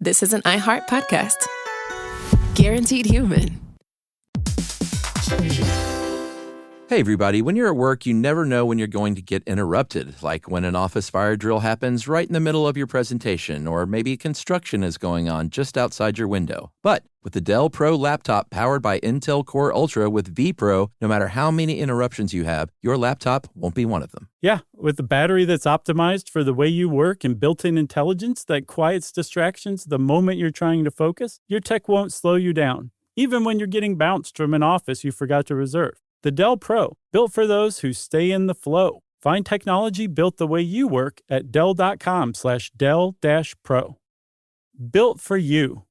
This is an iHeart podcast. Guaranteed human. Hey everybody, when you're at work, you never know when you're going to get interrupted, like when an office fire drill happens right in the middle of your presentation, or maybe construction is going on just outside your window. But with the Dell Pro laptop powered by Intel Core Ultra with vPro, no matter how many interruptions you have, your laptop won't be one of them. Yeah, with a battery that's optimized for the way you work and built-in intelligence that quiets distractions the moment you're trying to focus, your tech won't slow you down, even when you're getting bounced from an office you forgot to reserve. The Dell Pro, built for those who stay in the flow. Find technology built the way you work at Dell.com/Dell-Pro. Built for you.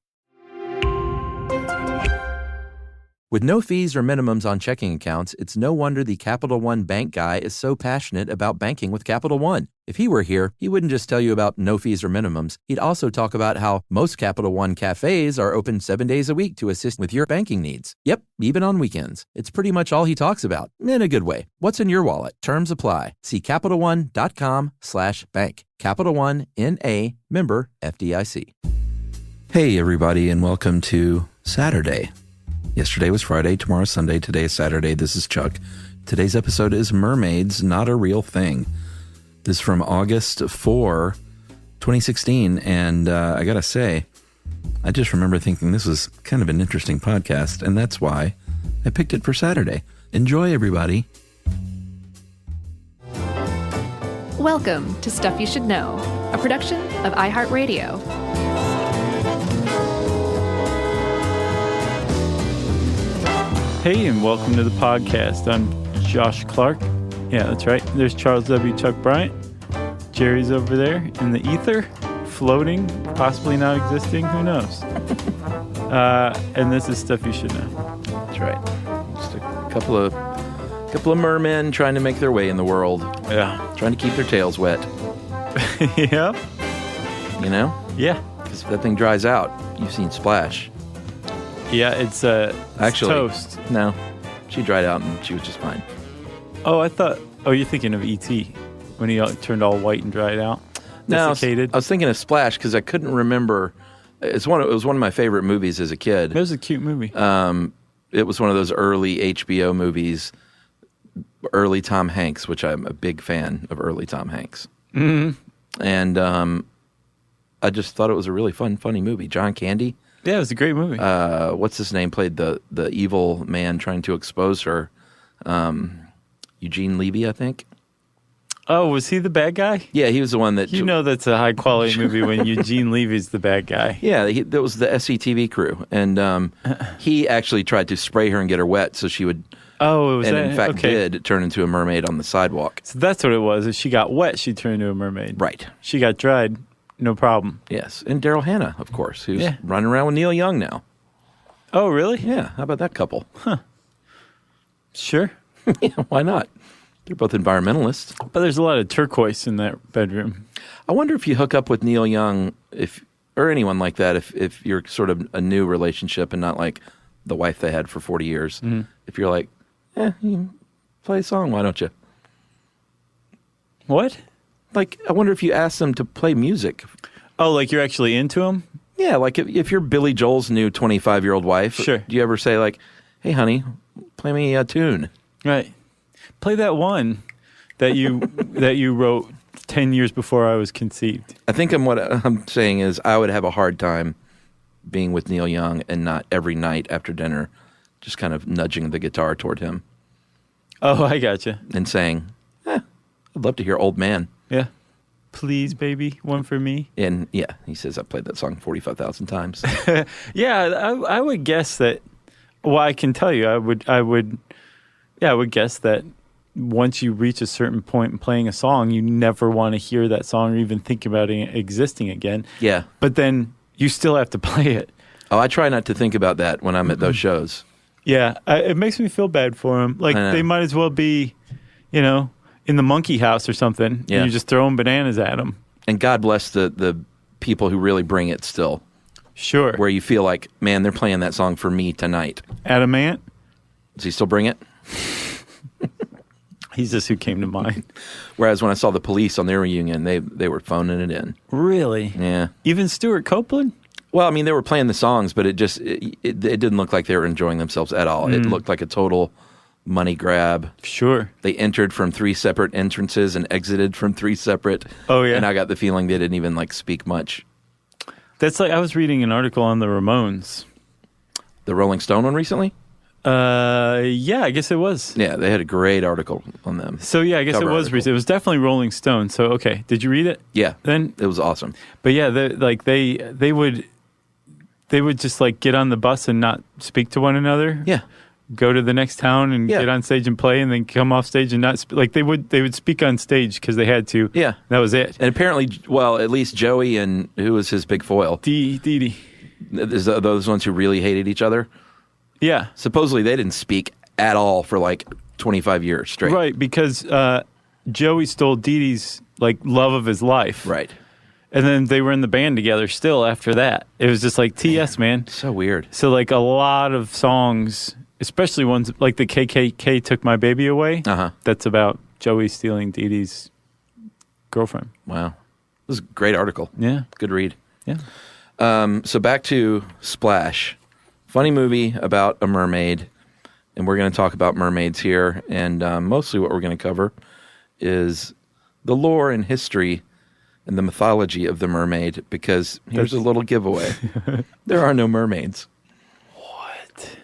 With no fees or minimums on checking accounts, it's no wonder the Capital One bank guy is so passionate about banking with Capital One. If he were here, he wouldn't just tell you about no fees or minimums. He'd also talk about how most Capital One cafes are open 7 days a week to assist with your banking needs. Yep, even on weekends. It's pretty much all he talks about, in a good way. What's in your wallet? Terms apply. See CapitalOne.com/bank. Capital One, N.A., member FDIC. Hey everybody, and welcome to Saturday. Yesterday was Friday, tomorrow's Sunday, today is Saturday. This is Chuck. Today's episode is Mermaids, Not a Real Thing. This is from August 4, 2016, and I gotta say, I just remember thinking this was kind of an interesting podcast, and that's why I picked it for Saturday. Enjoy, everybody. Welcome to Stuff You Should Know, a production of iHeartRadio. Hey, and welcome to the podcast. I'm Josh Clark. Yeah, that's right. There's Charles W. Chuck Bryant. Jerry's over there in the ether, floating, possibly not existing. Who knows? And this is Stuff You Should Know. That's right. Just a couple of mermen trying to make their way in the world. Yeah. Trying to keep their tails wet. Yeah. You know? Yeah. Because if that thing dries out, you've seen Splash. Yeah, it's Actually, toast. No, she dried out and she was just fine. Oh, you're thinking of E.T. when he turned all white and dried out? No, Desiccated? I was thinking of Splash because I couldn't remember. It was one of my favorite movies as a kid. It was a cute movie. It was one of those early HBO movies, early Tom Hanks, which I'm a big fan of early Tom Hanks. Mm-hmm. And I just thought it was a really funny movie. John Candy. Yeah, it was a great movie. What's his name? Played the evil man trying to expose her. Eugene Levy, I think. Oh, was he the bad guy? Yeah, he was the one that... You know that's a high-quality movie when Eugene Levy's the bad guy. Yeah, that was the SCTV crew. And he actually tried to spray her and get her wet so she would... Oh, it was and that? in fact Okay. did turn into a mermaid on the sidewalk. So that's what it was. If she got wet, she turned into a mermaid. Right. She got dried, no problem. Yes. And Daryl Hannah, of course, who's Yeah. running around with Neil Young now. Oh, really? Yeah, how about that couple? Sure. Yeah, why not? They're both environmentalists. But there's a lot of turquoise in that bedroom. I wonder if you hook up with Neil Young, or anyone like that, if you're sort of a new relationship and not like the wife they had for 40 years. Mm-hmm. If you're like, you can play a song, why don't you? What? Like, I wonder if you ask them to play music. Oh, like you're actually into him? Yeah, like if you're Billy Joel's new 25-year-old wife, sure. Do you ever say like, hey, honey, play me a tune? Right. Play that one that you wrote 10 years before I was conceived. I think what I'm saying is I would have a hard time being with Neil Young and not every night after dinner just kind of nudging the guitar toward him. Oh, I gotcha. And saying, I'd love to hear Old Man. Yeah. Please, baby, one for me. And yeah, he says I played that song 45,000 times. Yeah, I would guess that. Well, I can tell you, I would guess that once you reach a certain point in playing a song, you never want to hear that song or even think about it existing again. Yeah. But then you still have to play it. Oh, I try not to think about that when I'm at those shows. Yeah, it makes me feel bad for them. Like they might as well be, in the monkey house or something. Yeah. And you're just throwing bananas at them. And God bless the people who really bring it still. Sure. Where you feel like, man, they're playing that song for me tonight. Adamant? Does he still bring it? He's just who came to mind. Whereas when I saw the Police on their reunion, they were phoning it in. Really? Yeah. Even Stuart Copeland? Well, I mean, they were playing the songs, but it didn't look like they were enjoying themselves at all. It looked like a total money grab. Sure. They entered from 3 separate entrances and exited from 3 separate. Oh, yeah. And I got the feeling they didn't even like speak much. That's like, I was reading an article on the Ramones. The Rolling Stone one recently? Yeah, I guess it was. Yeah, they had a great artitle on them. So yeah, I guess Cover it was article. recent. It was definitely Rolling Stone. So okay, did you read it? Yeah, Then it was awesome. But yeah, they would just like get on the bus and not speak to one another. Yeah, Go to the next town and Yeah. get on stage and play, and then come off stage and not like they would speak on stage because they had to. yeah. That was it. And apparently, well, at least Joey and who was his big foil? Dee Dee. Those ones who really hated each other. Yeah. Supposedly, they didn't speak at all for like 25 years straight. Right, because Joey stole Dee Dee's like love of his life. Right. And then they were in the band together still after that. It was just like TS, man. So weird. So like a lot of songs, especially ones like the KKK Took My Baby Away. Uh-huh. That's about Joey stealing Dee Dee's girlfriend. Wow. This is a great article. Yeah. Good read. Yeah. So back to Splash. Funny movie about a mermaid. And we're going to talk about mermaids here. And mostly what we're going to cover is the lore and history and the mythology of the mermaid. Because here's a little giveaway. There are no mermaids. What?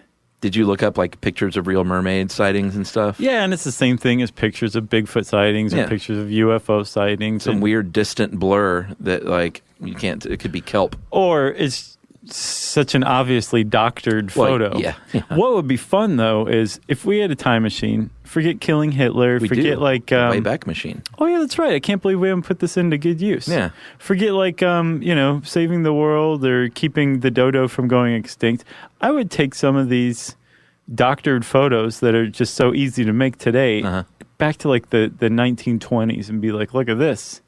Did you look up like pictures of real mermaid sightings and stuff? Yeah, and it's the same thing as pictures of Bigfoot sightings Yeah. and pictures of UFO sightings. Some and, weird distant blur that like you can't, it could be kelp. Or it's such an obviously doctored photo. Yeah. What would be fun, though, is if we had a time machine, forget killing Hitler, We forget do. like... The Wayback Machine. Oh, yeah, that's right. I can't believe we haven't put this into good use. Yeah. Forget like, saving the world or keeping the dodo from going extinct. I would take some of these doctored photos that are just so easy to make today back to like the 1920s and be like, look at this.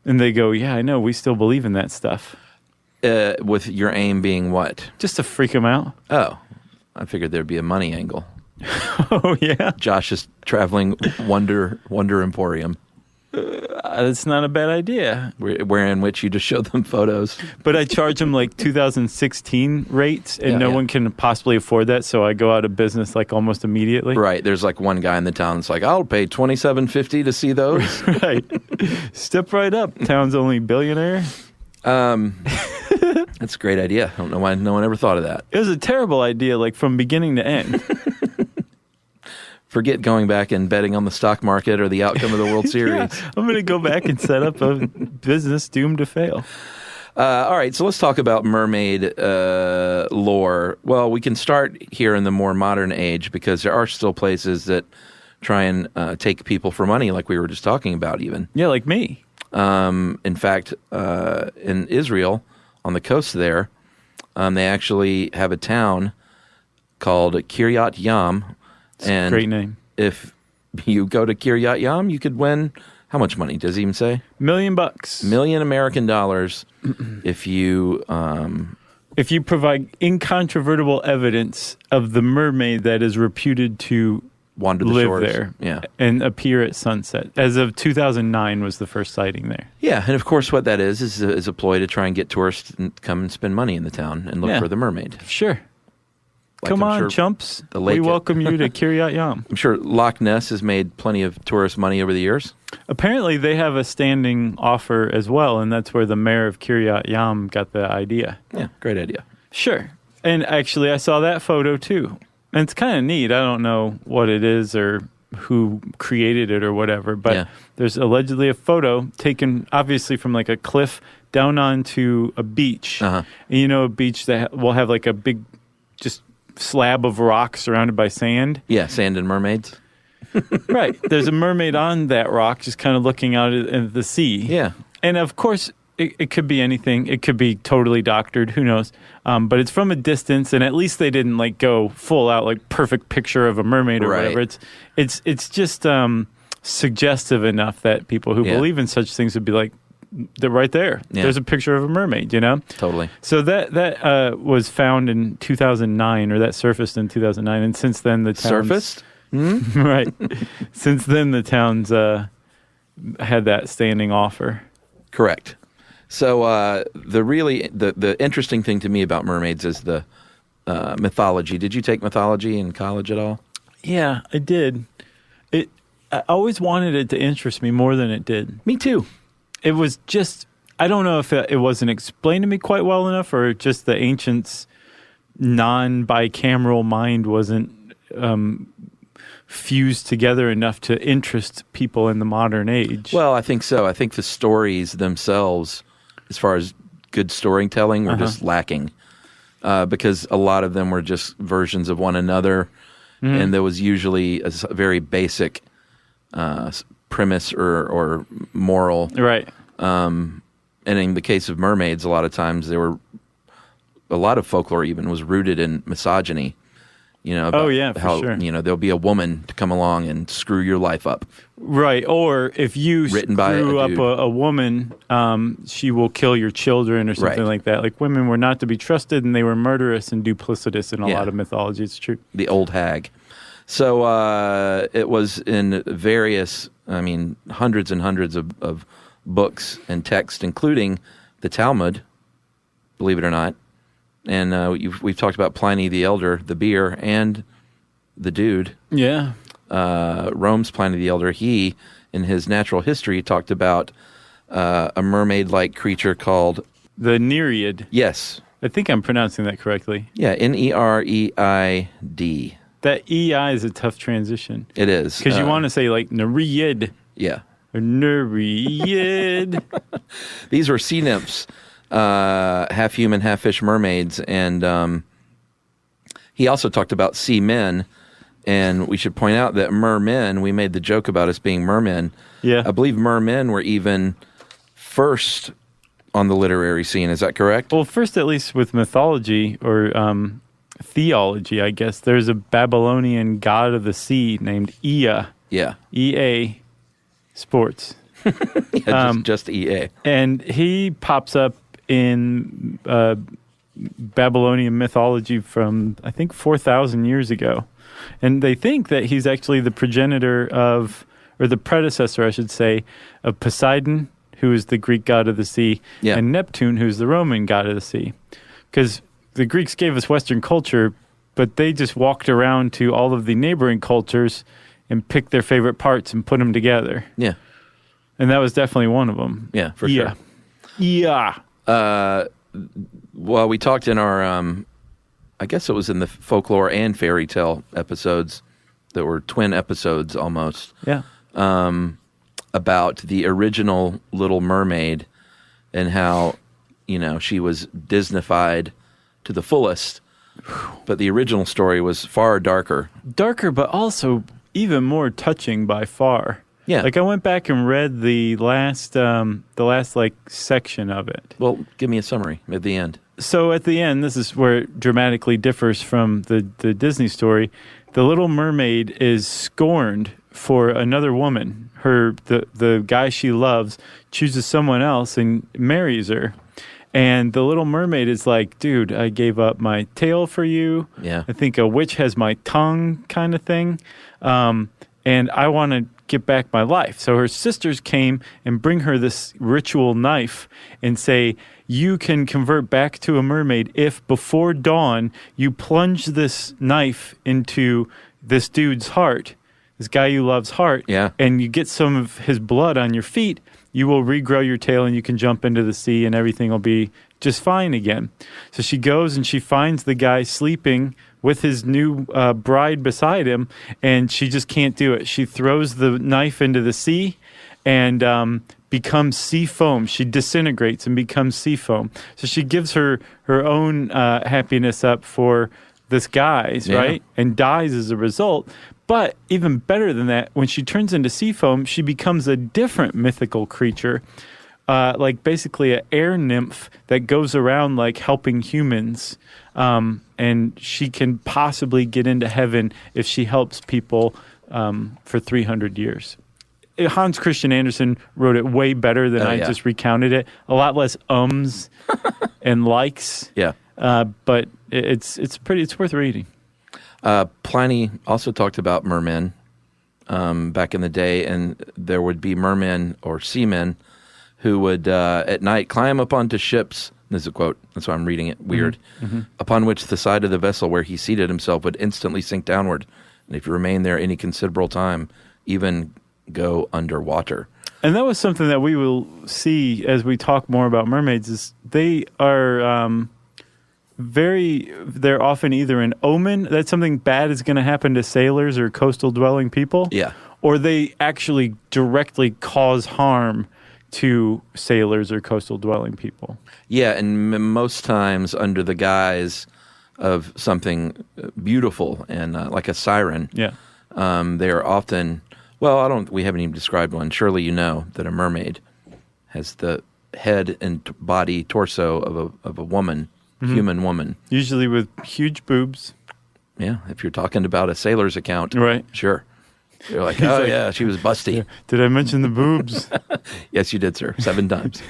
And they go, yeah, I know. We still believe in that stuff. With your aim being what? Just to freak them out. Oh, I figured there'd be a money angle. Oh, yeah. Josh's traveling wonder emporium, That's not a bad idea. where in which you just show them photos. But I charge them like 2016 rates, and no one can possibly afford that, so I go out of business like almost immediately. Right. There's like one guy in the town that's like, I'll pay $27.50 to see those. Right. Step right up. Town's only billionaire. That's a great idea. I don't know why no one ever thought of that. It was a terrible idea, like from beginning to end. Forget going back and betting on the stock market or the outcome of the World Series. Yeah, I'm going to go back and set up a business doomed to fail. All right, so let's talk about mermaid lore. Well, we can start here in the more modern age because there are still places that try and take people for money, like we were just talking about even. Yeah, like me. In fact, in Israel, on the coast there, they actually have a town called Kiryat Yam. And Great name. if you go to Kiryat Yam, you could win, how much money? Does he even say? $1 million. $1 American dollars if you... If you provide incontrovertible evidence of the mermaid that is reputed to wander the live shores. there Yeah. and appear at sunset. As of 2009 was the first sighting there. Yeah, and of course what that is a ploy to try and get tourists to come and spend money in the town and look for the mermaid. Sure. Like Come I'm on, sure chumps. the lake- We welcome you to Kiryat Yam. I'm sure Loch Ness has made plenty of tourist money over the years. Apparently, they have a standing offer as well, and that's where the mayor of Kiryat Yam got the idea. Yeah, great idea. Sure. And actually, I saw that photo too. And it's kind of neat. I don't know what it is or who created it or whatever, but there's allegedly a photo taken obviously from like a cliff down onto a beach. And you know, a beach that will have like a big just slab of rock surrounded by sand. Yeah, sand and mermaids. Right. There's a mermaid on that rock just kind of looking out at the sea. Yeah. And of course, it could be anything. It could be totally doctored. Who knows? But it's from a distance, and at least they didn't like go full out like perfect picture of a mermaid or whatever. It's just suggestive enough that people who believe in such things would be like, they're right there. Yeah. There's a picture of a mermaid. You know? Totally. So that was found in 2009, or that surfaced in 2009, and since then the town's Surfaced? right. Since then the town's had that standing offer. Correct. So the interesting thing to me about mermaids is the mythology. Did you take mythology in college at all? Yeah, I did. I always wanted it to interest me more than it did. Me too. It was just, I don't know if it wasn't explained to me quite well enough, or just the ancients' non-bicameral mind wasn't fused together enough to interest people in the modern age. Well, I think so. I think the stories themselves, as far as good storytelling, were just lacking because a lot of them were just versions of one another, and there was usually a very basic premise or moral. Right. And in the case of mermaids, a lot of times a lot of folklore even was rooted in misogyny. About for how, sure. There'll be a woman to come along and screw your life up. Right. Or if you Written by screw a up dude. a woman, she will kill your children or something Right. like that. Like, women were not to be trusted, and they were murderous and duplicitous in a Yeah. lot of mythology. It's true. The old hag. So it was in various, hundreds and hundreds of books and texts, including the Talmud, believe it or not. And we've talked about Pliny the Elder, the beer, and the dude. Yeah. Rome's Pliny the Elder. He, in his natural history, talked about a mermaid-like creature called... The Nereid. Yes. I think I'm pronouncing that correctly. Yeah, Nereid. That EI is a tough transition. It is. Because you want to say, like, Nereid. Yeah. Or Nereid. These were sea nymphs, half human, half fish mermaids. And he also talked about sea men. And we should point out that mermen, we made the joke about us being mermen. Yeah. I believe mermen were even first on the literary scene. Is that correct? Well, first, at least with mythology or theology, I guess, there's a Babylonian god of the sea named Ea. Yeah. EA Sports. Yeah, just EA. And he pops up in Babylonian mythology from, I think, 4,000 years ago. And they think that he's actually the progenitor of, or the predecessor, I should say, of Poseidon, who is the Greek god of the sea, Yeah. and Neptune, who's the Roman god of the sea. Because the Greeks gave us Western culture, but they just walked around to all of the neighboring cultures and picked their favorite parts and put them together. Yeah. And that was definitely one of them. Yeah, for sure. Yeah. Well, we talked in our, I guess it was in the folklore and fairy tale episodes that were twin episodes almost. Yeah. About the original Little Mermaid and how, she was Disneyfied to the fullest. But the original story was far darker. Darker, but also even more touching by far. Yeah. Like, I went back and read the last section of it. Well, give me a summary at the end. So at the end, this is where it dramatically differs from the Disney story. The Little Mermaid is scorned for another woman. The guy she loves chooses someone else and marries her. And the Little Mermaid is like, dude, I gave up my tail for you. Yeah. I think a witch has my tongue kind of thing. And I want to get back my life. So her sisters came and bring her this ritual knife and say, you can convert back to a mermaid if before dawn you plunge this knife into this dude's heart, this guy you love's heart, Yeah. and you get some of his blood on your feet, you will regrow your tail and you can jump into the sea and everything will be just fine again. So she goes and she finds the guy sleeping with his new bride beside him, and she just can't do it. She throws the knife into the sea and becomes sea foam. She disintegrates and becomes sea foam. So she gives her own happiness up for this guy's, Yeah. right? And dies as a result. But even better than that, when she turns into sea foam, she becomes a different mythical creature, like basically an air nymph that goes around like helping humans. And she can possibly get into heaven if she helps people for 300 years. Hans Christian Andersen wrote it way better than I just recounted it. A lot less ums and likes. Yeah. But it's worth reading. Pliny also talked about mermen back in the day, and there would be mermen or seamen who would at night climb up onto ships. This is a quote. That's why I'm reading it. Weird. Upon which the side of the vessel where he seated himself would instantly sink downward. And if you remain there any considerable time, even go underwater. And that was something that we will see as we talk more about mermaids is they are they're often either an omen that something bad is going to happen to sailors or coastal dwelling people. Yeah. Or they actually directly cause harm to sailors or coastal dwelling people. Yeah, and most times under the guise of something beautiful and like a siren. Yeah. They are often, we haven't even described one. Surely you know that a mermaid has the head and body, torso of a woman, human woman. Usually with huge boobs. Yeah, if you're talking about a sailor's account. Right. Sure. You're like, oh, yeah, she was busty. Did I mention the boobs? Yes, you did, sir. 7 times.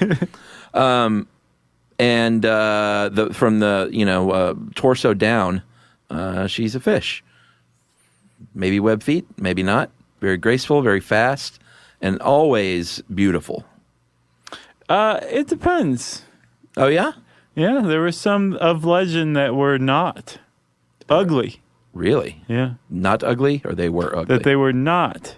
From the torso down, she's a fish. Maybe web feet, maybe not. Very graceful, very fast, and always beautiful. It depends. Oh, yeah? Yeah, there were some of legend that were not ugly. Really? Yeah. Not ugly, or they were ugly? That they were not,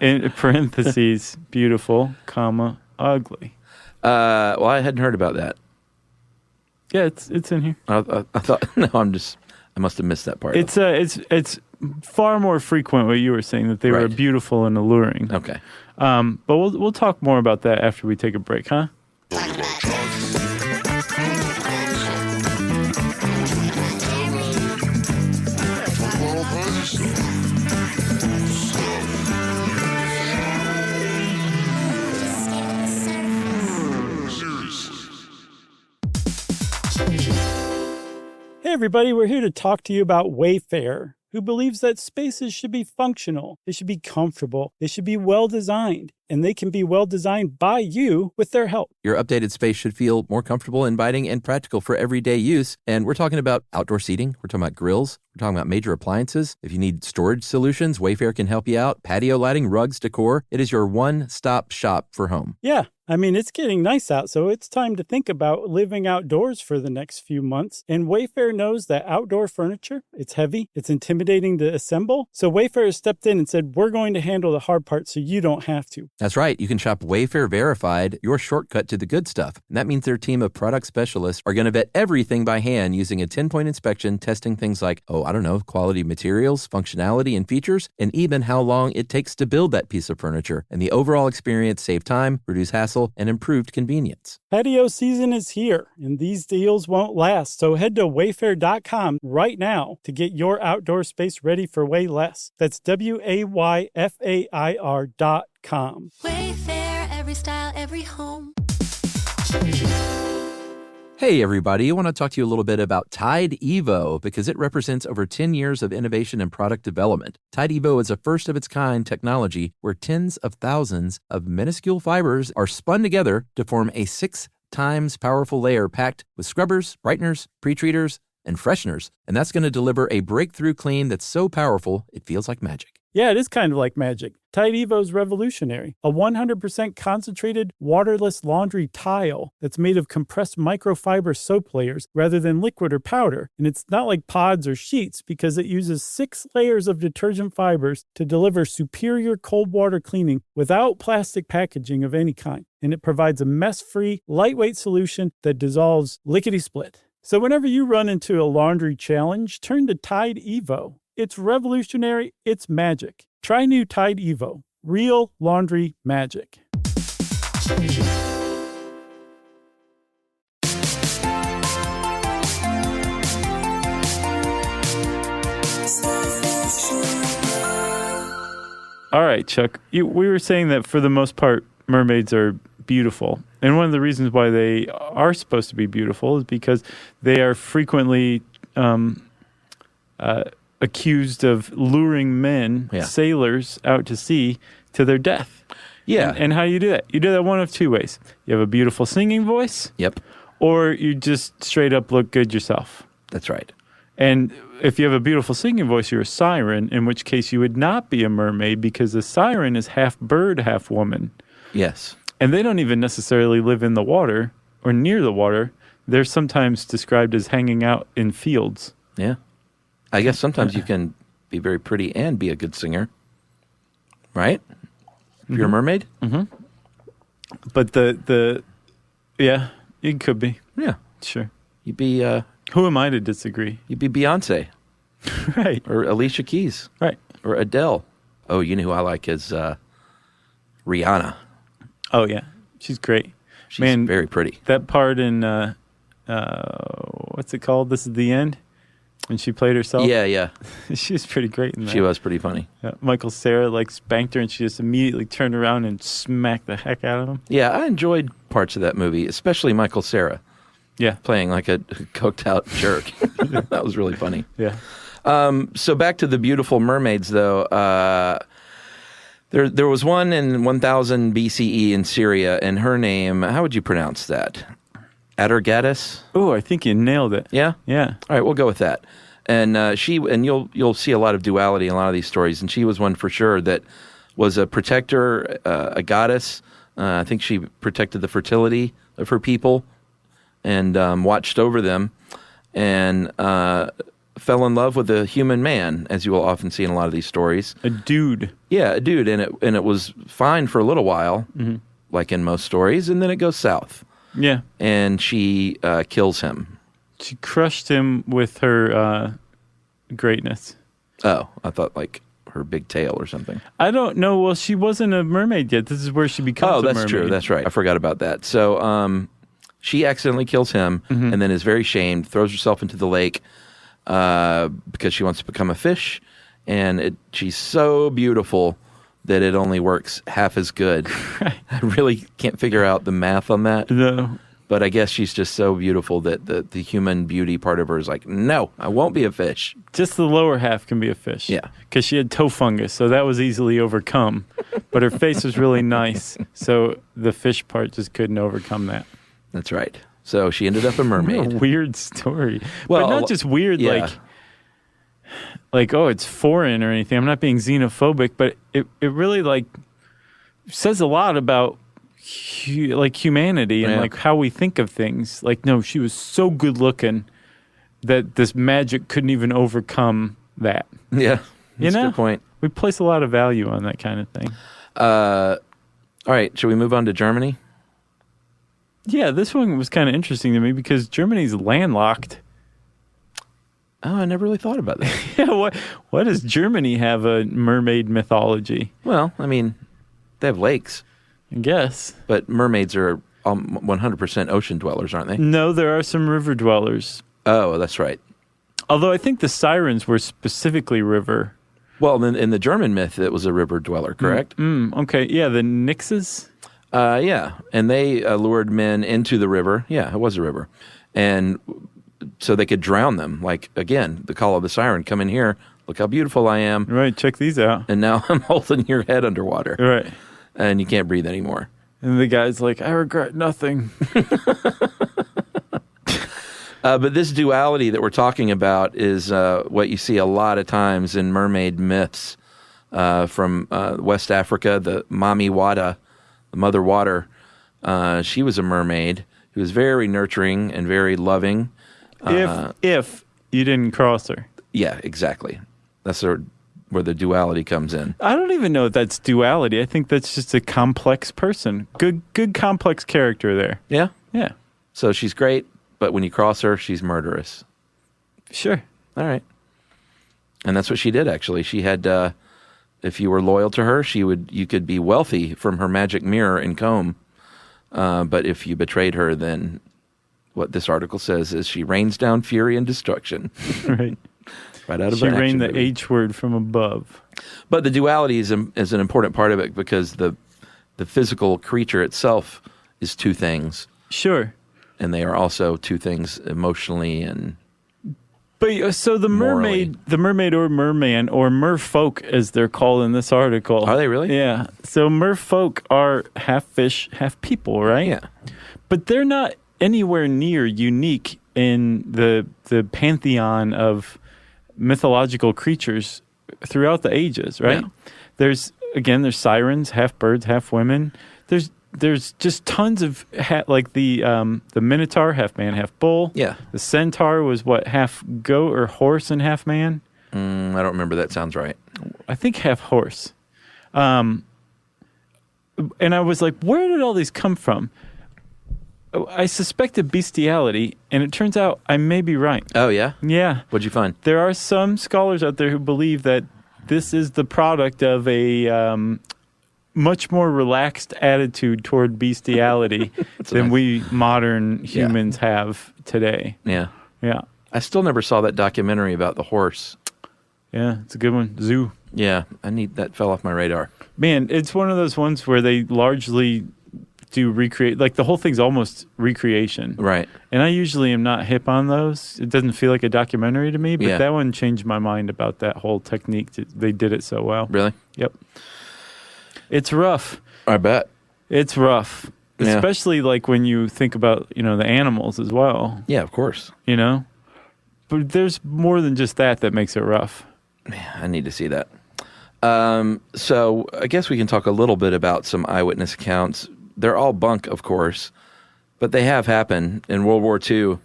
in parentheses, beautiful, comma, ugly. I hadn't heard about that. Yeah, it's in here. I thought, I must have missed that part. It's far more frequent what you were saying, that they were Right. beautiful and alluring. Okay. But we'll talk more about that after we take a break, huh? Hey everybody, we're here to talk to you about Wayfair, who believes that spaces should be functional, they should be comfortable, they should be well designed, and they can be well designed by you with their help. Your updated space should feel more comfortable, inviting, and practical for everyday use. And we're talking about outdoor seating. We're talking about grills. We're talking about major appliances. If you need storage solutions, Wayfair can help you out. Patio lighting, rugs, decor. It is your one-stop shop for home. Yeah, I mean, it's getting nice out, so it's time to think about living outdoors for the next few months. And Wayfair knows that outdoor furniture, it's heavy, it's intimidating to assemble. So Wayfair has stepped in and said, we're going to handle the hard part so you don't have to. That's right. You can shop Wayfair Verified, your shortcut to the good stuff. And that means their team of product specialists are going to vet everything by hand using a 10-point inspection, testing things like, quality materials, functionality, and features, and even how long it takes to build that piece of furniture. And the overall experience save time, reduce hassle, and improved convenience. Patio season is here, and these deals won't last. So head to wayfair.com right now to get your outdoor space ready for way less. That's WAYFAIR.com. Wayfair, every style, every home. Hey everybody, I want to talk to you a little bit about Tide Evo because it represents over 10 years of innovation and product development. Tide Evo is a first-of-its-kind technology where tens of thousands of minuscule fibers are spun together to form a 6 times powerful layer packed with scrubbers, brighteners, pre-treaters, and fresheners. And that's going to deliver a breakthrough clean that's so powerful it feels like magic. Yeah, it is kind of like magic. Tide Evo is revolutionary. A 100% concentrated, waterless laundry tile that's made of compressed microfiber soap layers rather than liquid or powder. And it's not like pods or sheets because it uses 6 layers of detergent fibers to deliver superior cold water cleaning without plastic packaging of any kind. And it provides a mess-free, lightweight solution that dissolves lickety-split. So whenever you run into a laundry challenge, turn to Tide Evo. It's revolutionary, it's magic. Try new Tide Evo. Real laundry magic. All right, Chuck. We were saying that for the most part, mermaids are beautiful. And one of the reasons why they are supposed to be beautiful is because they are frequently accused of luring men, sailors, out to sea to their death. Yeah. And how do you do that? You do that one of 2 ways. You have a beautiful singing voice. Yep. Or you just straight up look good yourself. That's right. And if you have a beautiful singing voice, you're a siren, in which case you would not be a mermaid because a siren is half bird, half woman. Yes. And they don't even necessarily live in the water or near the water. They're sometimes described as hanging out in fields. Yeah. I guess sometimes you can be very pretty and be a good singer. Right? If you're a mermaid? Mm-hmm. But yeah, it could be. Yeah. Sure. You'd be Who am I to disagree? you'd be Beyonce Right. or Alicia Keys Right. or Adele. Oh, you know who I like is Rihanna. Oh, yeah. She's great. She's Man, very pretty. that part in, what's it called? This is the End? When she played herself? Yeah. She was pretty great in that. She was pretty funny. Yeah. Michael Cera, spanked her, and she just immediately turned around and smacked the heck out of him. Yeah, I enjoyed parts of that movie, especially Michael Cera Yeah. playing like a coked-out jerk. That was really funny. Yeah. So back to the beautiful mermaids, though. There was one in 1000 BCE in Syria, and her name, how would you pronounce that? Atargatis? Oh, I think you nailed it. Yeah? Yeah. All right, we'll go with that. And you'll see a lot of duality in a lot of these stories, and she was one for sure that was a protector, a goddess. I think she protected the fertility of her people and watched over them, and fell in love with a human man, as you will often see in a lot of these stories. A dude. Yeah, a dude, and it was fine for a little while, like in most stories, and then it goes south. Yeah. And she kills him. She crushed him with her greatness. Oh, I thought like her big tail or something. I don't know. Well, she wasn't a mermaid yet. This is where she becomes a mermaid. Oh, that's true. That's right. I forgot about that. So she accidentally kills him and then is very shamed, throws herself into the lake because she wants to become a fish. And she's so beautiful that it only works half as good. Right. I really can't figure out the math on that. No. But I guess she's just so beautiful that the human beauty part of her is like, no, I won't be a fish. Just the lower half can be a fish. Yeah. Because she had toe fungus, so that was easily overcome. But her face was really nice, so the fish part just couldn't overcome that. That's right. So she ended up a mermaid. What a weird story. Well, but not just weird, yeah. like, oh, it's foreign or anything. I'm not being xenophobic, but it really, says a lot about, humanity and, how we think of things. Like, no, she was so good looking that this magic couldn't even overcome that. Yeah. That's a good point. We place a lot of value on that kind of thing. All right. Should we move on to Germany? Yeah, this one was kind of interesting to me because Germany's landlocked. Oh, I never really thought about that. Yeah, why does Germany have a mermaid mythology? Well, I mean, they have lakes. I guess. But mermaids are 100% ocean dwellers, aren't they? No, there are some river dwellers. Oh, that's right. Although I think the sirens were specifically river. Well, in the German myth, it was a river dweller, correct? Okay, yeah, the Nixes? Yeah, and they lured men into the river. Yeah, it was a river. And so they could drown them. Like, again, the call of the siren, come in here, look how beautiful I am. Right, check these out. And now I'm holding your head underwater. Right. And you can't breathe anymore. And the guy's like, I regret nothing. But this duality that we're talking about is what you see a lot of times in mermaid myths from West Africa. The Mami Wada, the Mother Water, she was a mermaid who was very nurturing and very loving. If you didn't cross her. Yeah, exactly. That's where the duality comes in. I don't even know if that's duality. I think that's just a complex person. Good complex character there. Yeah? Yeah. So she's great, but when you cross her, she's murderous. Sure. All right. And that's what she did, actually. She had, if you were loyal to her, you could be wealthy from her magic mirror and comb. But if you betrayed her, then what this article says is she rains down fury and destruction. Right. Right out of she an rained the movie. H word from above. But the duality is an important part of it because the physical creature itself is two things. Sure. And they are also two things emotionally and But so the morally. mermaid or merman or merfolk as they're called in this article. Are they really? Yeah. So merfolk are half fish, half people, right? Yeah. But they're not anywhere near unique in the pantheon of mythological creatures throughout the ages, right? Yeah. There's sirens, half birds, half women. There's there's just tons of like the Minotaur, half man, half bull. Yeah. The Centaur was half goat or horse and half man. I don't remember. That sounds right. I think half horse. And I was like, where did all these come from? I suspected bestiality, and it turns out I may be right. Oh, yeah? Yeah. What'd you find? There are some scholars out there who believe that this is the product of a much more relaxed attitude toward bestiality than we modern humans have today. Yeah. Yeah. I still never saw that documentary about the horse. Yeah, it's a good one. Zoo. Yeah, that fell off my radar. Man, it's one of those ones where they largely do recreate, like the whole thing's almost recreation. Right. And I usually am not hip on those. It doesn't feel like a documentary to me, but that one changed my mind about that whole technique. They did it so well. Really? Yep. It's rough. I bet. It's rough. Yeah. Especially like when you think about, the animals as well. Yeah, of course. But there's more than just that makes it rough. Man, I need to see that. So I guess we can talk a little bit about some eyewitness accounts. They're all bunk, of course, but they have happened. In World War II,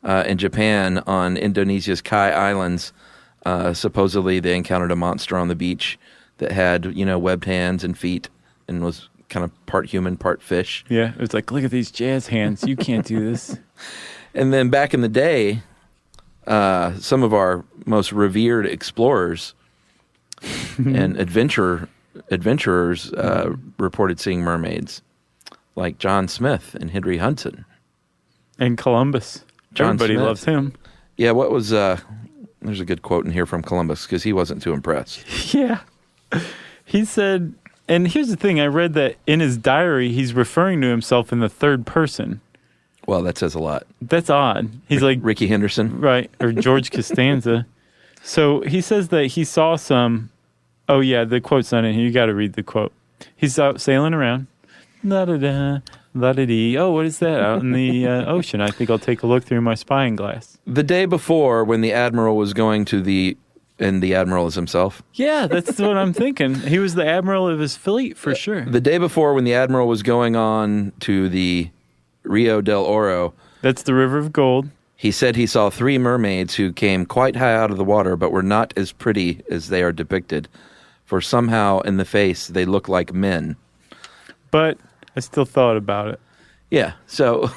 in Japan, on Indonesia's Kai Islands, supposedly they encountered a monster on the beach that had, webbed hands and feet and was kind of part human, part fish. Yeah, it was like, look at these jazz hands. You can't do this. And then back in the day, some of our most revered explorers and adventurers reported seeing mermaids, like John Smith and Henry Hudson. And Columbus. Everybody Smith loves him. Yeah, what was... there's a good quote in here from Columbus, because he wasn't too impressed. Yeah. He said, and here's the thing, I read that in his diary, he's referring to himself in the third person. Well, that says a lot. That's odd. He's like... Ricky Henderson. Right, or George Costanza. So he says that he saw some... Oh, yeah, the quote's not in here. You got to read the quote. He's out sailing around. La-da-da, la-da-dee. Oh, what is that? Out in the ocean. I think I'll take a look through my spying glass. The day before, when the admiral was going to and the admiral is himself. Yeah, that's what I'm thinking. He was the admiral of his fleet, for sure. The day before, when the admiral was going on to the Rio del Oro. That's the River of Gold. He said he saw 3 mermaids who came quite high out of the water, but were not as pretty as they are depicted. For somehow, in the face, they look like men. But I still thought about it. Yeah, so...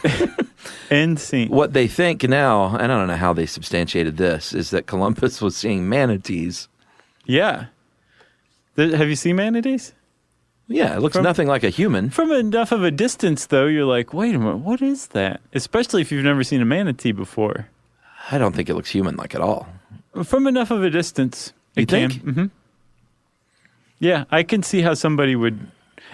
End scene. What they think now, and I don't know how they substantiated this, is that Columbus was seeing manatees. Yeah. Have you seen manatees? Yeah, it looks nothing like a human. From enough of a distance, though, you're like, wait a minute, what is that? Especially if you've never seen a manatee before. I don't think it looks human-like at all. From enough of a distance, You think? Mm-hmm. Yeah, I can see how somebody would,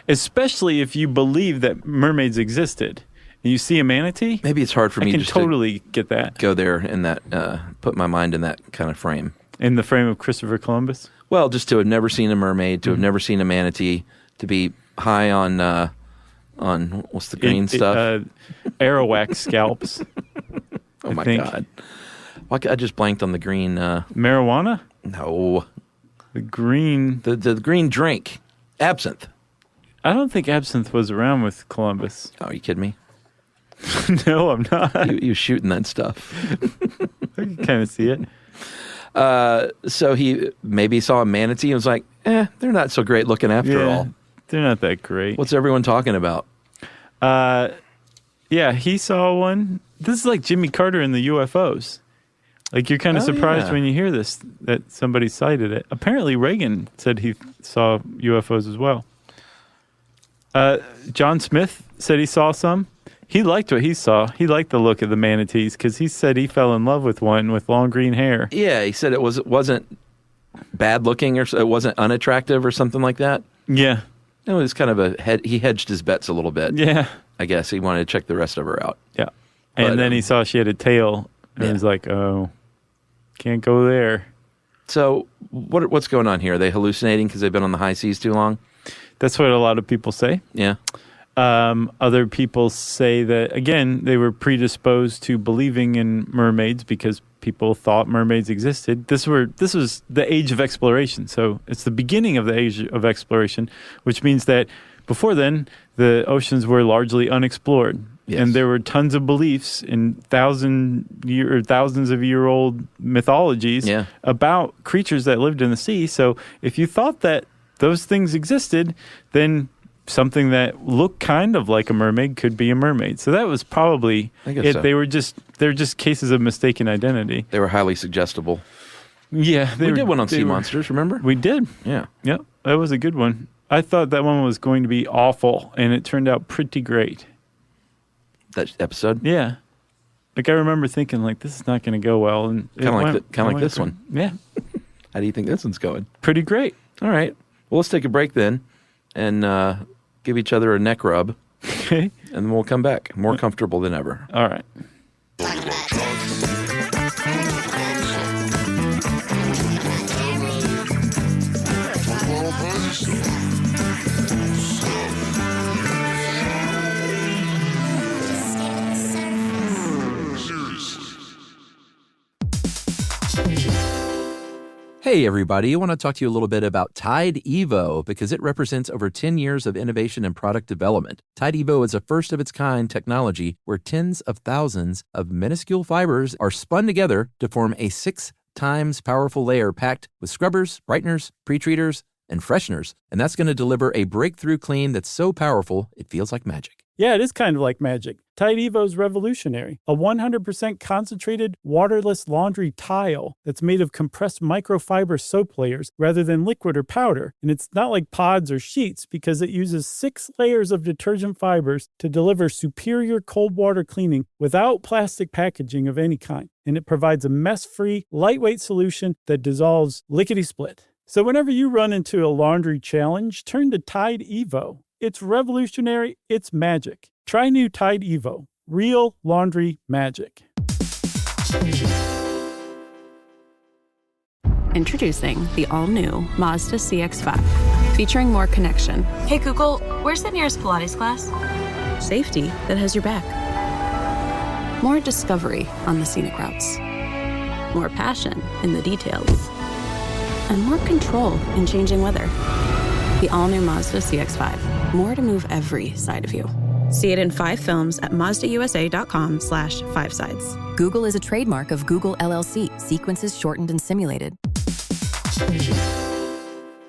especially if you believe that mermaids existed. And you see a manatee? Maybe it's hard for me I can just totally get that. to go there in that, put my mind in that kind of frame. In the frame of Christopher Columbus? Well, just to have never seen a mermaid, to have never seen a manatee, to be high on what's the green stuff? Arawak scalps. Oh my God. I just blanked on the green. Marijuana? No. The green. The green drink. Absinthe. I don't think absinthe was around with Columbus. Oh, are you kidding me? No, I'm not. He was shooting that stuff. I can kind of see it. So he maybe saw a manatee and was like, they're not so great looking after all. They're not that great. What's everyone talking about? Yeah, he saw one. This is like Jimmy Carter and the UFOs. Like, you're kind of surprised when you hear this, that somebody cited it. Apparently, Reagan said he saw UFOs as well. John Smith said he saw some. He liked what he saw. He liked the look of the manatees because he said he fell in love with one with long green hair. Yeah, he said it wasn't bad looking or it wasn't unattractive or something like that. Yeah. It was kind of he hedged his bets a little bit. Yeah. I guess he wanted to check the rest of her out. Yeah. And then he saw she had a tail and he was like, oh, can't go there. So what's going on here? Are they hallucinating because they've been on the high seas too long? That's what a lot of people say. Yeah. Other people say that, again, they were predisposed to believing in mermaids because people thought mermaids existed. This was the age of exploration. So it's the beginning of the age of exploration, which means that before then, the oceans were largely unexplored. Yes. And there were tons of beliefs in thousands of year old mythologies about creatures that lived in the sea. So if you thought that those things existed, then something that looked kind of like a mermaid could be a mermaid. So that was probably it. So. They're just cases of mistaken identity. They were highly suggestible. Yeah. We did one on sea monsters, remember? We did. Yeah. Yep. That was a good one. I thought that one was going to be awful, and it turned out pretty great. That episode? Yeah. Like, I remember thinking, like, this is not going to go well. And kind of like this one. Yeah. How do you think this one's going? Pretty great. All right. Well, let's take a break then and give each other a neck rub. Okay. And then we'll come back more comfortable than ever. All right. Hey, everybody. I want to talk to you a little bit about Tide Evo because it represents over 10 years of innovation and product development. Tide Evo is a first-of-its-kind technology where tens of thousands of minuscule fibers are spun together to form a 6 times powerful layer packed with scrubbers, brighteners, pre-treaters, and fresheners. And that's going to deliver a breakthrough clean that's so powerful, it feels like magic. Yeah, it is kind of like magic. Tide Evo is revolutionary. A 100% concentrated, waterless laundry tile that's made of compressed microfiber soap layers rather than liquid or powder. And it's not like pods or sheets because it uses 6 layers of detergent fibers to deliver superior cold water cleaning without plastic packaging of any kind. And it provides a mess-free, lightweight solution that dissolves lickety-split. So whenever you run into a laundry challenge, turn to Tide Evo. It's revolutionary. It's magic. Try new Tide Evo. Real laundry magic. Introducing the all-new Mazda CX-5, featuring more connection. Hey Google, where's the nearest Pilates class? Safety that has your back. More discovery on the scenic routes. More passion in the details. And more control in changing weather. The all-new Mazda CX-5. More to move every side of you. See it in 5 films at MazdaUSA.com/5sides. Google is a trademark of Google LLC. Sequences shortened and simulated.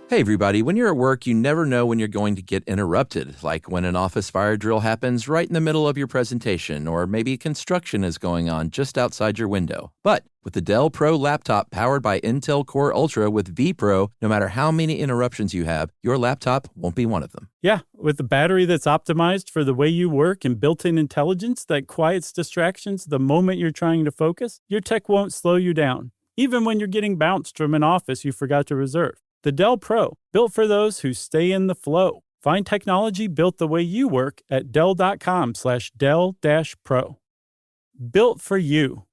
Hey, everybody. When you're at work, you never know when you're going to get interrupted, like when an office fire drill happens right in the middle of your presentation, or maybe construction is going on just outside your window. But with the Dell Pro laptop powered by Intel Core Ultra with vPro, no matter how many interruptions you have, your laptop won't be one of them. Yeah, with a battery that's optimized for the way you work and built-in intelligence that quiets distractions the moment you're trying to focus, your tech won't slow you down, even when you're getting bounced from an office you forgot to reserve. The Dell Pro, built for those who stay in the flow. Find technology built the way you work at Dell.com/Dell-Pro. Built for you.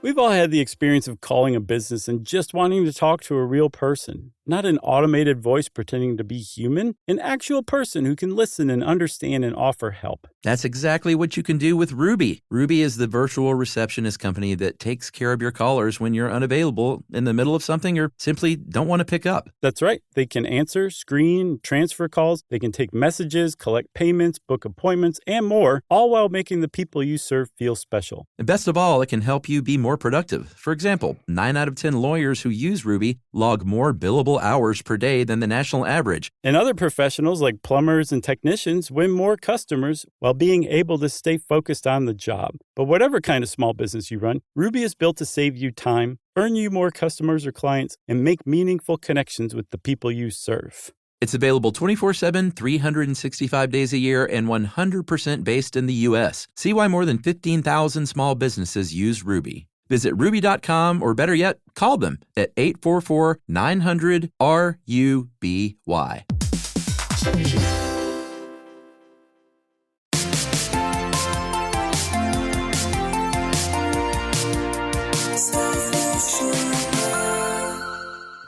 We've all had the experience of calling a business and just wanting to talk to a real person. Not an automated voice pretending to be human, an actual person who can listen and understand and offer help. That's exactly what you can do with Ruby. Ruby is the virtual receptionist company that takes care of your callers when you're unavailable in the middle of something or simply don't want to pick up. That's right. They can answer, screen, transfer calls. They can take messages, collect payments, book appointments, and more, all while making the people you serve feel special. And best of all, it can help you be more productive. For example, 9 out of 10 lawyers who use Ruby log more billable hours per day than the national average. And other professionals like plumbers and technicians win more customers while being able to stay focused on the job. But whatever kind of small business you run, Ruby is built to save you time, earn you more customers or clients, and make meaningful connections with the people you serve. It's available 24/7, 365 days a year, and 100% based in the U.S. See why more than 15,000 small businesses use Ruby. Visit ruby.com, or better yet, call them at 844-900-RUBY.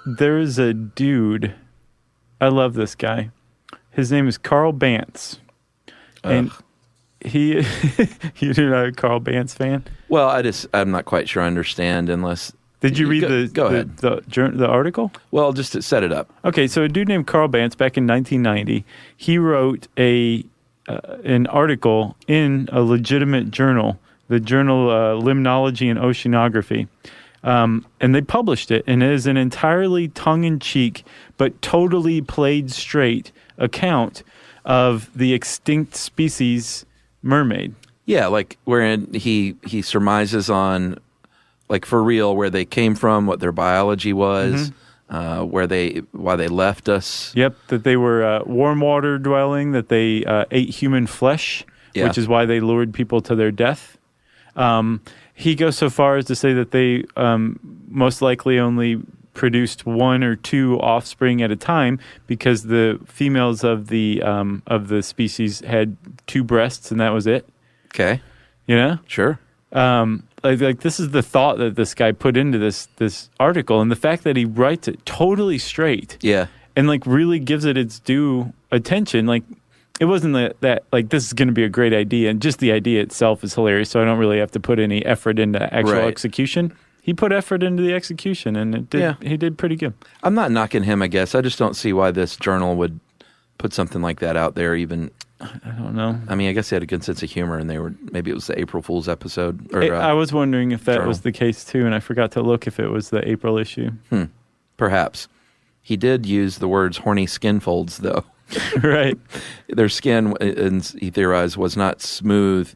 There is a dude, I love this guy. His name is Carl Bantz. And you're not a Carl Bantz fan? Well, I'm not quite sure I understand unless Did you read Go ahead. the article? Well, just to set it up. Okay, so a dude named Carl Bantz back in 1990, he wrote an article in a legitimate journal, the journal Limnology and Oceanography, and they published it, and it is an entirely tongue-in-cheek but totally played straight account of the extinct species mermaid. Yeah, like wherein he surmises on, like for real, where they came from, what their biology was, why they left us. Yep, that they were warm water dwelling, that they ate human flesh, which is why they lured people to their death. He goes so far as to say that they most likely only produced 1 or 2 offspring at a time because the females of the species had 2 breasts and that was it. Okay. You know? Sure. Like this is the thought that this guy put into this article, and the fact that he writes it totally straight. Yeah. And like really gives it its due attention. Like it wasn't that like this is going to be a great idea, and just the idea itself is hilarious, so I don't really have to put any effort into actual execution. He put effort into the execution, and he did pretty good. I'm not knocking him, I guess. I just don't see why this journal would put something like that out there even. I don't know. I mean, I guess they had a good sense of humor, and maybe it was the April Fool's episode. Or, I was wondering if that journal. was the case, too, and I forgot to look if it was the April issue. Perhaps. He did use the words horny skin folds, though. Right. Their skin, he theorized, was not smooth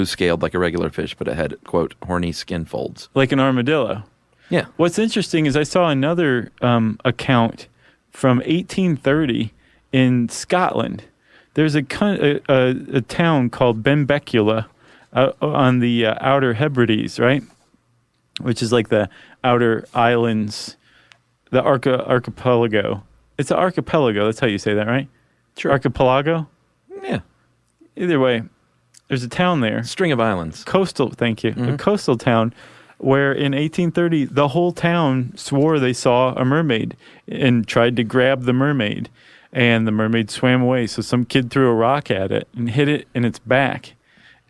scaled like a regular fish, but it had, quote, horny skin folds. Like an armadillo. Yeah. What's interesting is I saw another account from 1830 in Scotland. There's a town called Benbecula on the Outer Hebrides, right? Which is like the outer islands, the archipelago. It's an archipelago. That's how you say that, right? Sure. Archipelago? Yeah. Either way, there's a town there. String of islands. Coastal, thank you. A coastal town where in 1830, the whole town swore they saw a mermaid and tried to grab the mermaid. And the mermaid swam away. So some kid threw a rock at it and hit it in its back.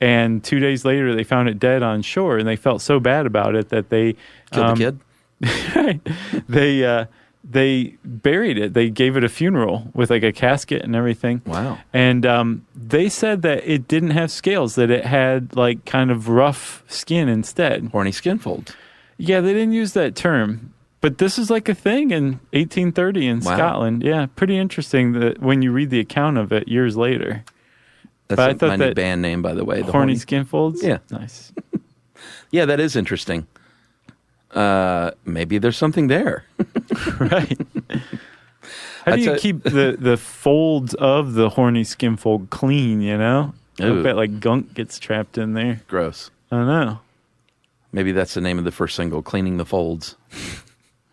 And 2 days later, they found it dead on shore. And they felt so bad about it that they... Killed the kid? Right. They buried it. They gave it a funeral with like a casket and everything. Wow. And they said that it didn't have scales, that it had like kind of rough skin instead. Horny skin folds. Yeah, they didn't use that term. But this is like a thing in 1830 in Scotland. Yeah, pretty interesting that when you read the account of it years later. That's my new band name, by the way. The Horny Skin Folds? Yeah. Nice. Yeah, that is interesting. Maybe there's something there. Right. How do you keep the folds of the horny skin fold clean, you know? I bet like gunk gets trapped in there. Gross. I don't know. Maybe that's the name of the first single, Cleaning the Folds.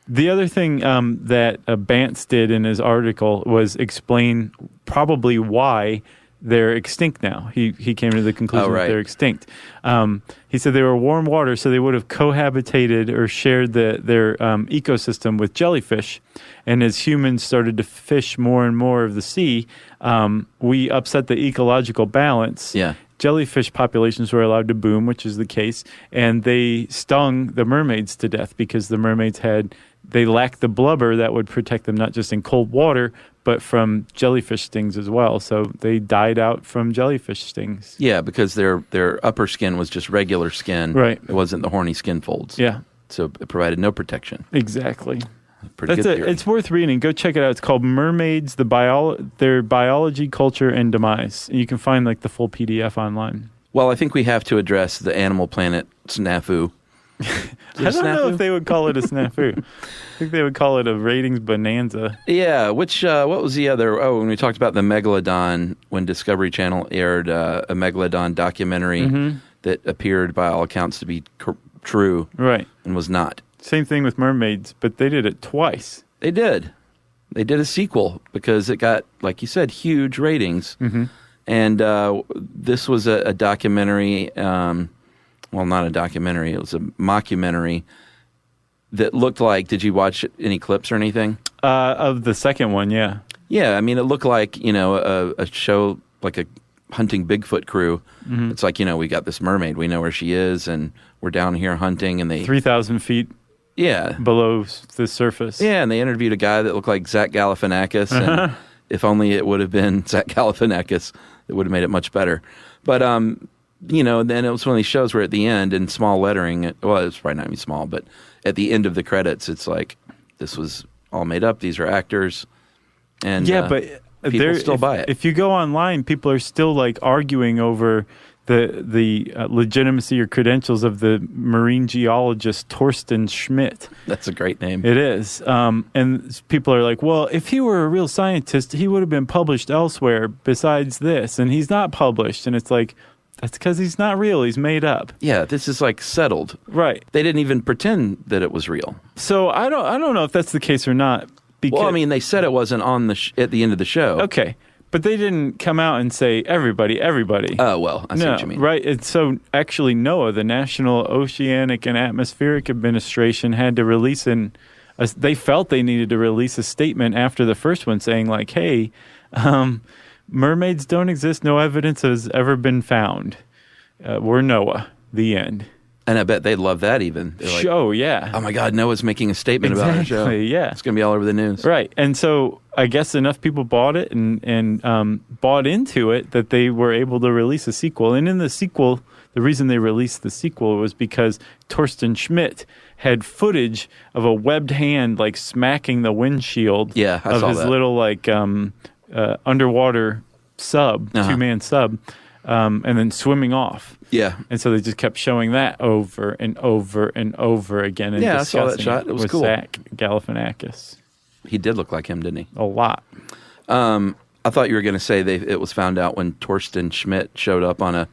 The other thing that Bantz did in his article was explain probably why they're extinct now. He came to the conclusion that they're extinct. He said they were warm water, so they would have cohabitated or shared their ecosystem with jellyfish. And as humans started to fish more and more of the sea, we upset the ecological balance. Yeah. Jellyfish populations were allowed to boom, which is the case, and they stung the mermaids to death because the mermaids they lacked the blubber that would protect them not just in cold water, but from jellyfish stings as well. So they died out from jellyfish stings. Yeah, because their upper skin was just regular skin. Right. It wasn't the horny skin folds. Yeah. So it provided no protection. Exactly. Pretty good theory. It's worth reading. Go check it out. It's called Mermaids, their Biology, Culture, and Demise. And you can find like the full PDF online. Well, I think we have to address the Animal Planet snafu. I don't know if they would call it a snafu. I think they would call it a ratings bonanza. Yeah, which, what was the other, when we talked about the Megalodon, when Discovery Channel aired a Megalodon documentary that appeared by all accounts to be true. Right. And was not. Same thing with Mermaids, but they did it twice. They did. They did a sequel because it got, like you said, huge ratings. And this was a documentary, well, not a documentary, it was a mockumentary that looked like, did you watch any clips or anything? Of the second one, yeah. Yeah, I mean, it looked like, a show, like a hunting Bigfoot crew. It's like, we got this mermaid. We know where she is, and we're down here hunting. And they 3,000 feet below the surface. Yeah, and they interviewed a guy that looked like Zach Galifianakis. And if only it would have been Zach Galifianakis, it would have made it much better. But, then it was one of these shows where at the end, in small lettering, it's probably not even small, but at the end of the credits, it's like, this was all made up. These are actors. And but people still buy it. If you go online, people are still like arguing over the legitimacy or credentials of the marine geologist Torsten Schmidt. That's a great name. It is. And people are like, well, if he were a real scientist, he would have been published elsewhere besides this. And he's not published. And it's like, that's because he's not real. He's made up. Yeah, this is like settled. Right. They didn't even pretend that it was real. So I don't know if that's the case or not. Well, they said it wasn't on at the end of the show. Okay. But they didn't come out and say, everybody. Oh, well, I see what you mean. Right. And so actually NOAA, the National Oceanic and Atmospheric Administration, had to release they felt they needed to release a statement after the first one saying like, hey, mermaids don't exist. No evidence has ever been found. We're NOAA. The end. And I bet they'd love that even. Like, yeah. Oh, my God, Noah's making a statement about our show. Yeah. It's going to be all over the news. Right. And so I guess enough people bought it and bought into it that they were able to release a sequel. And in the sequel, the reason they released the sequel was because Torsten Schmidt had footage of a webbed hand like smacking the windshield of his little like underwater sub, two-man sub, and then swimming off. Yeah. And so they just kept showing that over and over and over again. And I saw that shot. It was cool. Zach Galifianakis. He did look like him, didn't he? A lot. I thought you were going to say it was found out when Torsten Schmidt showed up on a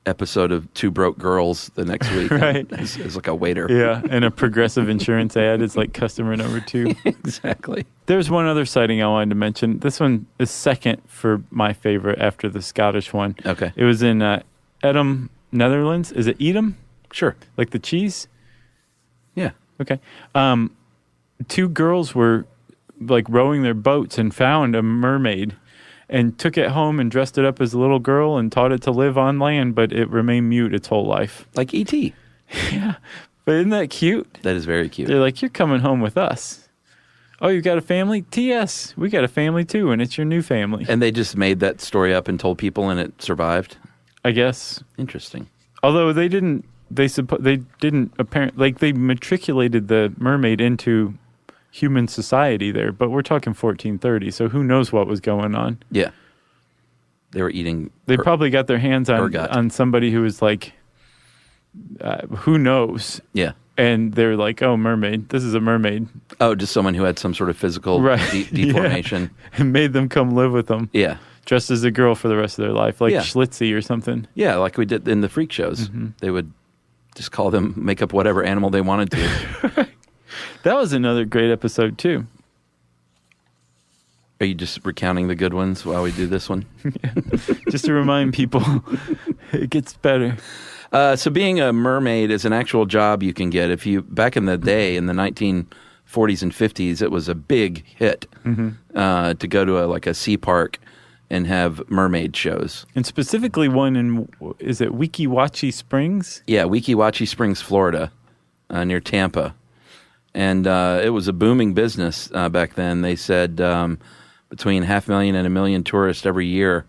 episode of Two Broke Girls the next week. Right. As like a waiter. Yeah, and a Progressive insurance ad is like customer number 2. Exactly. There's one other sighting I wanted to mention. This one is second for my favorite after the Scottish one. Okay. It was in Edam, Netherlands. Is it Edam? Sure. Like the cheese? Yeah. Okay. 2 girls were like rowing their boats and found a mermaid and took it home and dressed it up as a little girl and taught it to live on land, but it remained mute its whole life. Like E.T. Yeah. But isn't that cute? That is very cute. They're like, you're coming home with us. Oh, you got a family? T.S. We got a family too, and it's your new family. And they just made that story up and told people, and it survived? I guess. Interesting. Although they didn't apparently, like they matriculated the mermaid into human society there, but we're talking 1430, so who knows what was going on. Yeah. They were eating... They probably got their hands on somebody who was like, who knows? Yeah. And they're like, oh, mermaid. This is a mermaid. Oh, just someone who had some sort of physical deformation. Yeah. And made them come live with them. Yeah. Dressed as a girl for the rest of their life, like Schlitzie or something. Yeah, like we did in the freak shows. Mm-hmm. They would just make up whatever animal they wanted to. That was another great episode, too. Are you just recounting the good ones while we do this one? Yeah. Just to remind people, it gets better. So being a mermaid is an actual job you can get. Back in the day, in the 1940s and 50s, it was a big hit to go to a sea park and have mermaid shows. And specifically one in, is it Weeki Wachee Springs? Yeah, Weeki Wachee Springs, Florida, near Tampa. And it was a booming business back then. They said between 500,000 and 1 million tourists every year,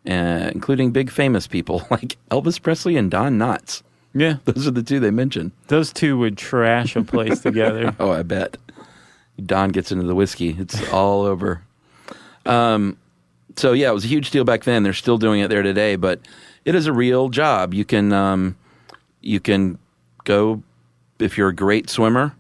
including big famous people like Elvis Presley and Don Knotts. Yeah. Those are the 2 they mentioned. Those 2 would trash a place together. Oh, I bet. Don gets into the whiskey. It's all over. So, yeah, it was a huge deal back then. They're still doing it there today, but it is a real job. You can go, if you're a great swimmer,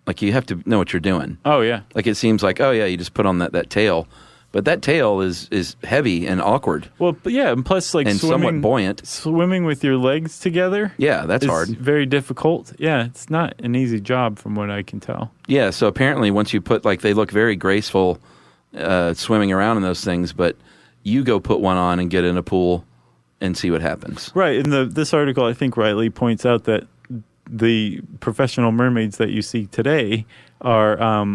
like you have to know what you're doing. Oh, yeah. Like it seems like, you just put on that tail. But that tail is heavy and awkward. Well, yeah, and plus like somewhat buoyant. Swimming with your legs together. Yeah, that's hard. Very difficult. Yeah, it's not an easy job from what I can tell. Yeah, so apparently once you put, they look very graceful swimming around in those things, but you go put one on and get in a pool and see what happens. Right, and this article I think rightly points out that the professional mermaids that you see today are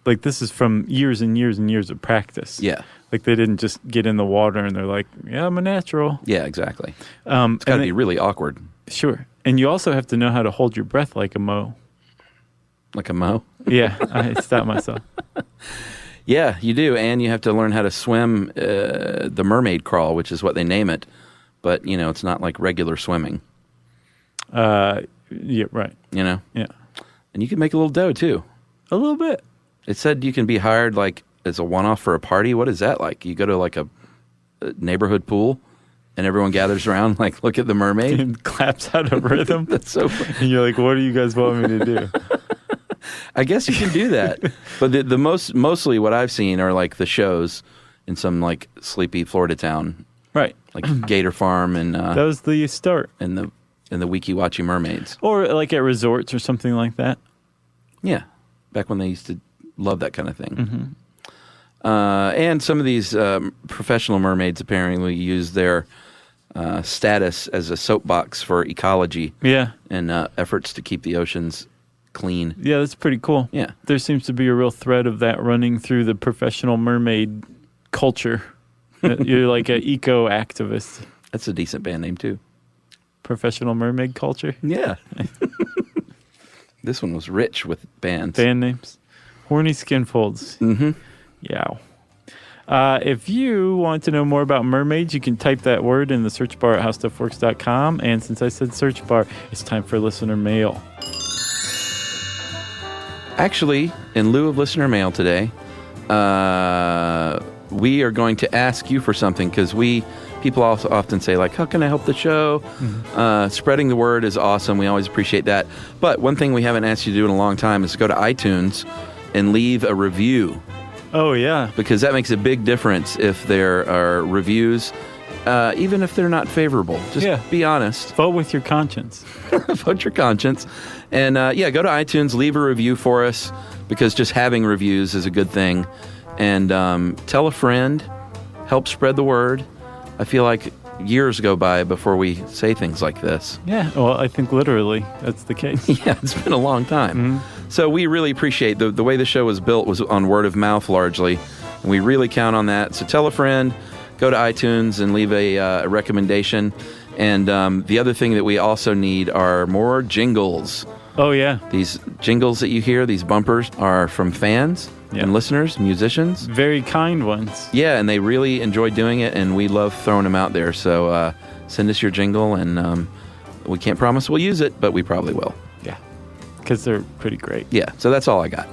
this is from years and years and years of practice. Yeah. Like they didn't just get in the water and they're like, yeah, I'm a natural. Yeah, exactly. It's got to be really awkward. Sure. And you also have to know how to hold your breath like a mo. Like a mo? Yeah, I stopped myself. Yeah, you do. And you have to learn how to swim the mermaid crawl, which is what they name it. But, it's not like regular swimming. Yeah, right. Yeah. And you can make a little dough, too. A little bit. It said you can be hired, like, as a one-off for a party. What is that like? You go to, like, a neighborhood pool, and everyone gathers around, like, look at the mermaid. And claps out a rhythm. That's so funny. And you're like, what do you guys want me to do? I guess you can do that. But the mostly what I've seen are, like, the shows in some, like, sleepy Florida town. Right. Like Gator Farm and... that was the start. And the Weeki-Watchy Mermaids. Or, like, at resorts or something like that. Yeah. Back when they used to love that kind of thing. And some of these professional mermaids apparently use their status as a soapbox for ecology. Yeah. And efforts to keep the oceans clean. Yeah, that's pretty cool. Yeah. There seems to be a real thread of that running through the professional mermaid culture. You're like an eco-activist. That's a decent band name, too. Professional mermaid culture? Yeah. This one was rich with bands. Band names. Horny Skinfolds. Mm-hmm. Yeah. If you want to know more about mermaids, you can type that word in the search bar at howstuffworks.com. And since I said search bar, it's time for listener mail. Actually, in lieu of listener mail today, we are going to ask you for something because people also often say, like, how can I help the show? Mm-hmm. Spreading the word is awesome. We always appreciate that. But one thing we haven't asked you to do in a long time is to go to iTunes and leave a review. Oh, yeah. Because that makes a big difference if there are reviews, even if they're not favorable. Just be honest. Vote with your conscience. Vote your conscience. And, go to iTunes, leave a review for us, because just having reviews is a good thing. And tell a friend, help spread the word. I feel like years go by before we say things like this. Yeah, well, I think literally that's the case. Yeah, it's been a long time. Mm-hmm. So we really appreciate the way the show was built was on word of mouth largely, and we really count on that. So tell a friend, go to iTunes and leave a recommendation. And the other thing that we also need are more jingles. Oh, yeah. These jingles that you hear, these bumpers, are from fans and listeners, musicians. Very kind ones. Yeah, and they really enjoy doing it, and we love throwing them out there. So send us your jingle, and we can't promise we'll use it, but we probably will. Yeah, because they're pretty great. Yeah, so that's all I got.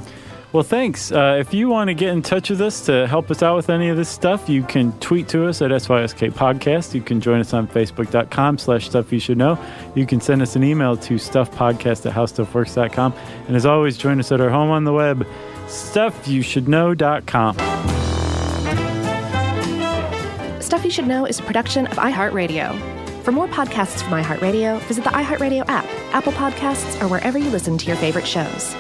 Well, thanks. If you want to get in touch with us to help us out with any of this stuff, you can tweet to us at SYSK Podcast. You can join us on Facebook.com/StuffYouShouldKnow. You can send us an email to stuffpodcast@howstuffworks.com. And as always, join us at our home on the web, StuffYouShouldKnow.com. Stuff You Should Know is a production of iHeartRadio. For more podcasts from iHeartRadio, visit the iHeartRadio app, Apple Podcasts, or wherever you listen to your favorite shows.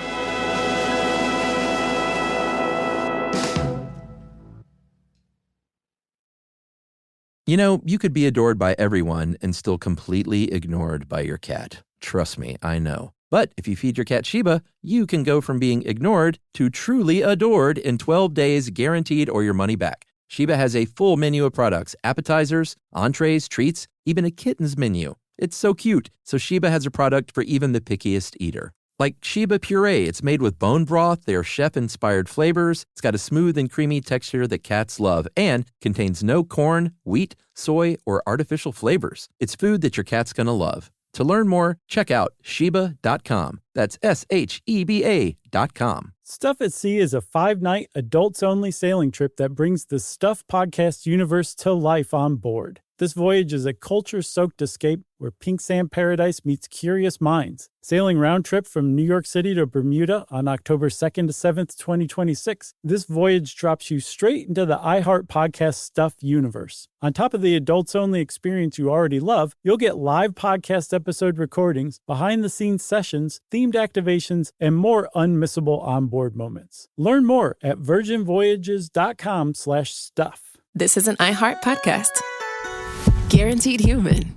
You know, you could be adored by everyone and still completely ignored by your cat. Trust me, I know. But if you feed your cat Sheba, you can go from being ignored to truly adored in 12 days, guaranteed, or your money back. Sheba has a full menu of products, appetizers, entrees, treats, even a kitten's menu. It's so cute. So Sheba has a product for even the pickiest eater. Like Sheba Puree, it's made with bone broth, their chef-inspired flavors. It's got a smooth and creamy texture that cats love and contains no corn, wheat, soy, or artificial flavors. It's food that your cat's gonna love. To learn more, check out Sheba.com. That's SHEBA.com. Stuff at Sea is a 5-night, adults-only sailing trip that brings the Stuff Podcast universe to life on board. This voyage is a culture-soaked escape where pink sand paradise meets curious minds. Sailing round trip from New York City to Bermuda on October 2nd to 7th, 2026, this voyage drops you straight into the iHeart Podcast Stuff universe. On top of the adults-only experience you already love, you'll get live podcast episode recordings, behind-the-scenes sessions, themed activations, and more unmissable onboard moments. Learn more at virginvoyages.com/stuff. This is an iHeart podcast. Guaranteed human.